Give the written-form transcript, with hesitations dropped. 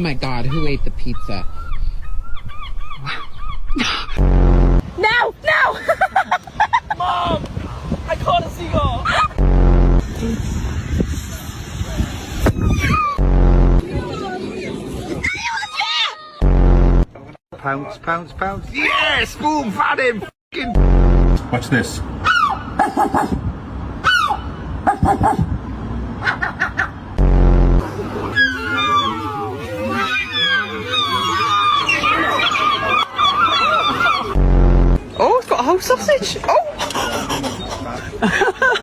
my god, who ate the pizza? No! No! Mom! I caught a seagull! Pounce, pounce, pounce. Yes! Boom! Found him! F***ing... Watch this.